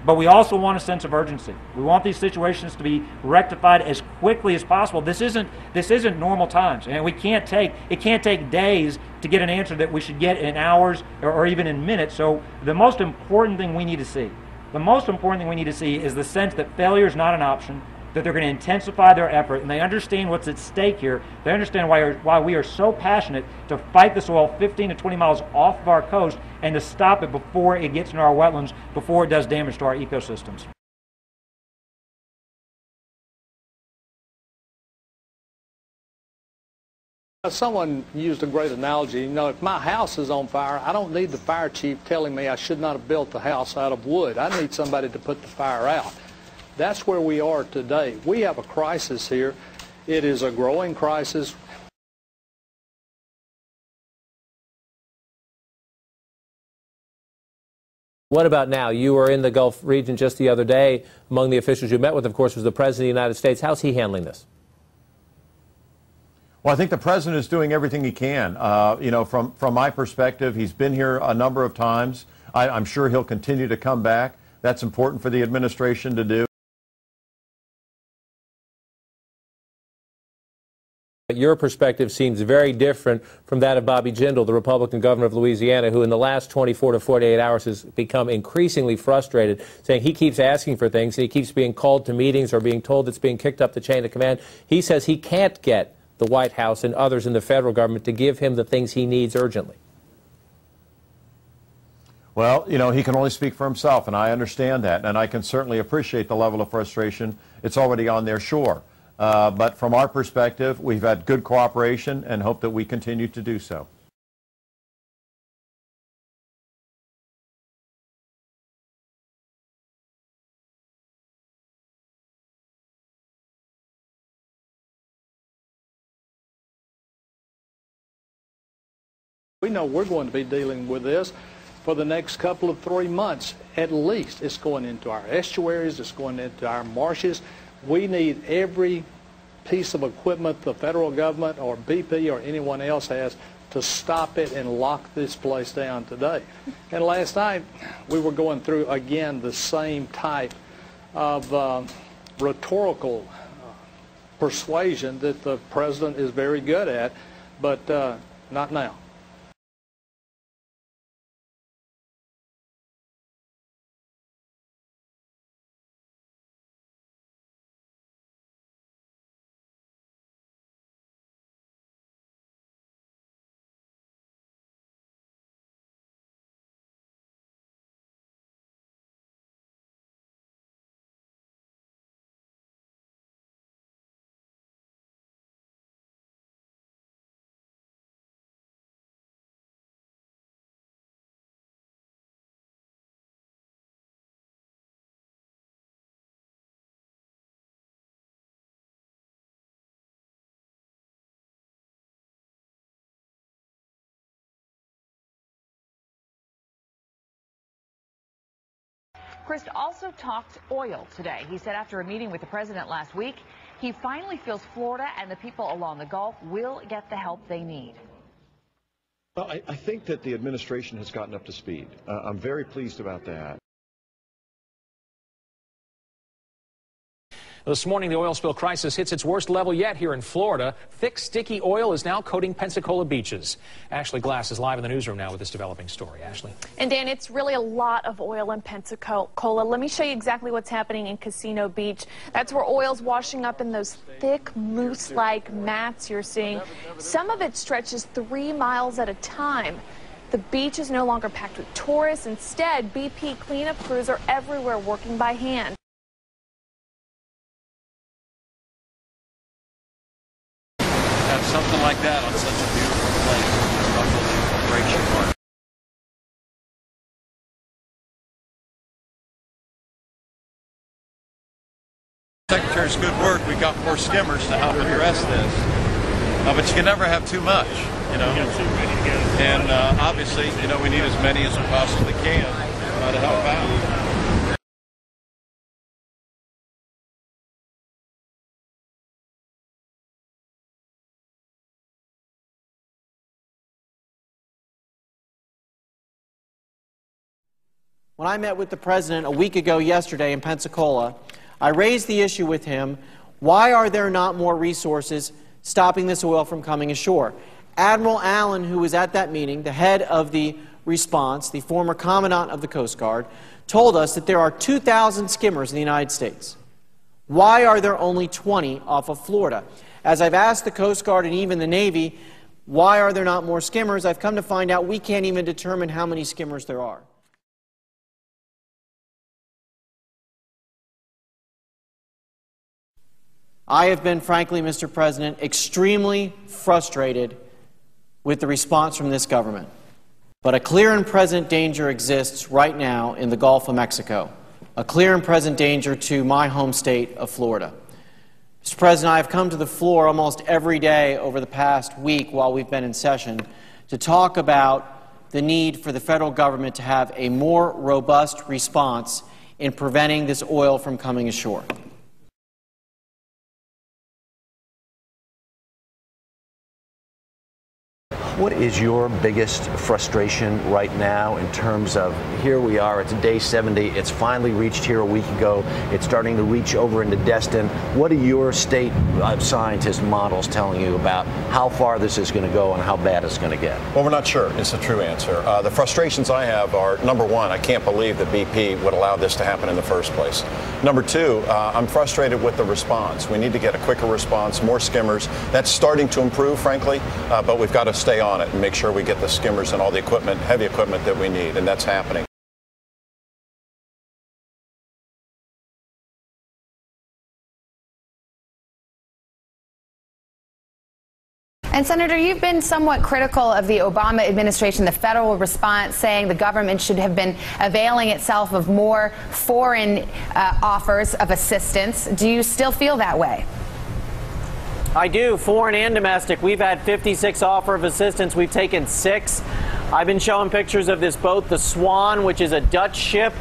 but we also want a sense of urgency. We want these situations to be rectified as quickly as possible. This isn't normal times, and it can't take days to get an answer that we should get in hours or even in minutes. So the most important thing we need to see is the sense that failure is not an option, that they're going to intensify their effort, and they understand what's at stake here. They understand why we are so passionate to fight this oil 15 to 20 miles off of our coast and to stop it before it gets into our wetlands, before it does damage to our ecosystems. Someone used a great analogy. You know, if my house is on fire, I don't need the fire chief telling me I should not have built the house out of wood. I need somebody to put the fire out. That's where we are today. We have a crisis here. It is a growing crisis. What about now? You were in the Gulf region just the other day. Among the officials you met with, of course, was the President of the United States. How's he handling this? Well, I think the President is doing everything he can. You know, from my perspective, he's been here a number of times. I'm sure he'll continue to come back. That's important for the administration to do. Your perspective seems very different from that of Bobby Jindal, the Republican governor of Louisiana, who in the last 24 to 48 hours has become increasingly frustrated, saying he keeps asking for things and he keeps being called to meetings or being told it's being kicked up the chain of command. He says he can't get the White House and others in the federal government to give him the things he needs urgently. Well, you know, he can only speak for himself, and I understand that, and I can certainly appreciate the level of frustration. It's already on their shore. But from our perspective, we've had good cooperation and hope that we continue to do so. We know we're going to be dealing with this for the next couple of 3 months at least. It's going into our estuaries, it's going into our marshes. We need every piece of equipment the federal government or BP or anyone else has to stop it and lock this place down today. And last night we were going through again the same type of rhetorical persuasion that the president is very good at, but not now. Crist also talked oil today. He said after a meeting with the president last week, he finally feels Florida and the people along the Gulf will get the help they need. Well, I think that the administration has gotten up to speed. I'm very pleased about that. This morning, the oil spill crisis hits its worst level yet here in Florida. Thick, sticky oil is now coating Pensacola beaches. Ashley Glass is live in the newsroom now with this developing story. Ashley. And Dan, it's really a lot of oil in Pensacola. Let me show you exactly what's happening in Casino Beach. That's where oil's washing up in those thick, mousse-like mats you're seeing. Some of it stretches 3 miles at a time. The beach is no longer packed with tourists. Instead, BP cleanup crews are everywhere working by hand. Something like that on such a beautiful place. It breaks your heart. Secretary's good work. We got 4 skimmers to help address this. But you can never have too much, you know. And obviously, you know, we need as many as we possibly can to help out. When I met with the President a week ago yesterday in Pensacola, I raised the issue with him, why are there not more resources stopping this oil from coming ashore? Admiral Allen, who was at that meeting, the head of the response, the former Commandant of the Coast Guard, told us that there are 2,000 skimmers in the United States. Why are there only 20 off of Florida? As I've asked the Coast Guard and even the Navy, why are there not more skimmers? I've come to find out we can't even determine how many skimmers there are. I have been, frankly, Mr. President, extremely frustrated with the response from this government. But a clear and present danger exists right now in the Gulf of Mexico, a clear and present danger to my home state of Florida. Mr. President, I have come to the floor almost every day over the past week while we've been in session to talk about the need for the federal government to have a more robust response in preventing this oil from coming ashore. What is your biggest frustration right now in terms of, here we are, it's day 70, it's finally reached here a week ago, it's starting to reach over into Destin. What are your state scientist models telling you about how far this is going to go and how bad it's going to get? Well, we're not sure. It's the true answer. The frustrations I have are, number one, I can't believe that BP would allow this to happen in the first place. Number two, I'm frustrated with the response. We need to get a quicker response, more skimmers. That's starting to improve, frankly, but we've got to stay on it and make sure we get the skimmers and all the equipment, heavy equipment that we need, and that's happening. And Senator, you've been somewhat critical of the Obama administration, the federal response, saying the government should have been availing itself of more foreign offers of assistance. Do you still feel that way? I do, foreign and domestic. We've had 56 offer of assistance. We've taken 6. I've been showing pictures of this boat, the Swan, which is a Dutch ship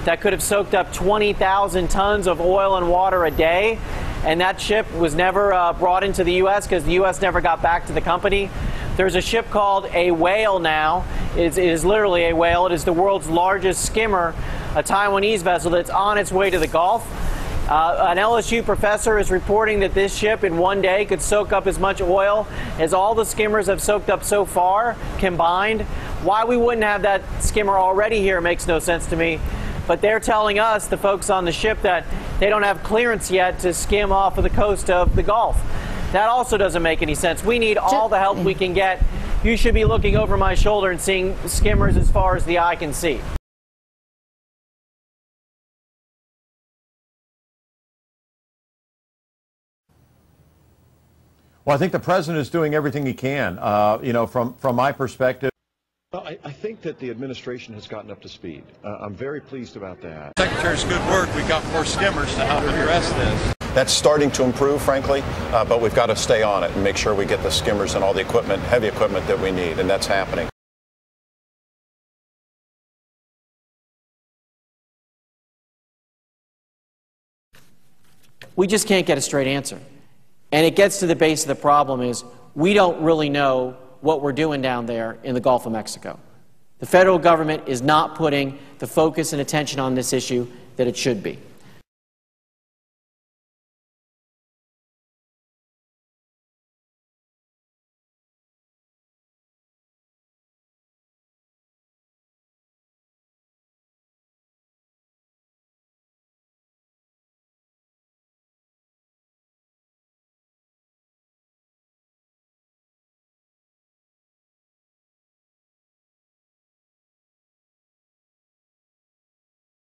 that could have soaked up 20,000 tons of oil and water a day. And that ship was never brought into the U.S. because the U.S. never got back to the company. There's a ship called a Whale now. It is literally a whale. It is the world's largest skimmer, a Taiwanese vessel that's on its way to the Gulf. An LSU professor is reporting that this ship in one day could soak up as much oil as all the skimmers have soaked up so far combined. Why we wouldn't have that skimmer already here makes no sense to me. But they're telling us, the folks on the ship, that they don't have clearance yet to skim off of the coast of the Gulf. That also doesn't make any sense. We need all the help we can get. You should be looking over my shoulder and seeing skimmers as far as the eye can see. Well, I think the president is doing everything he can. You know, from my perspective. Well, I think that the administration has gotten up to speed. I'm very pleased about that. Secretary's good work. We got more skimmers to help address this. That's starting to improve, frankly, but we've got to stay on it and make sure we get the skimmers and all the equipment, heavy equipment that we need, and that's happening. We just can't get a straight answer. And it gets to the base of the problem is we don't really know what we're doing down there in the Gulf of Mexico. The federal government is not putting the focus and attention on this issue that it should be.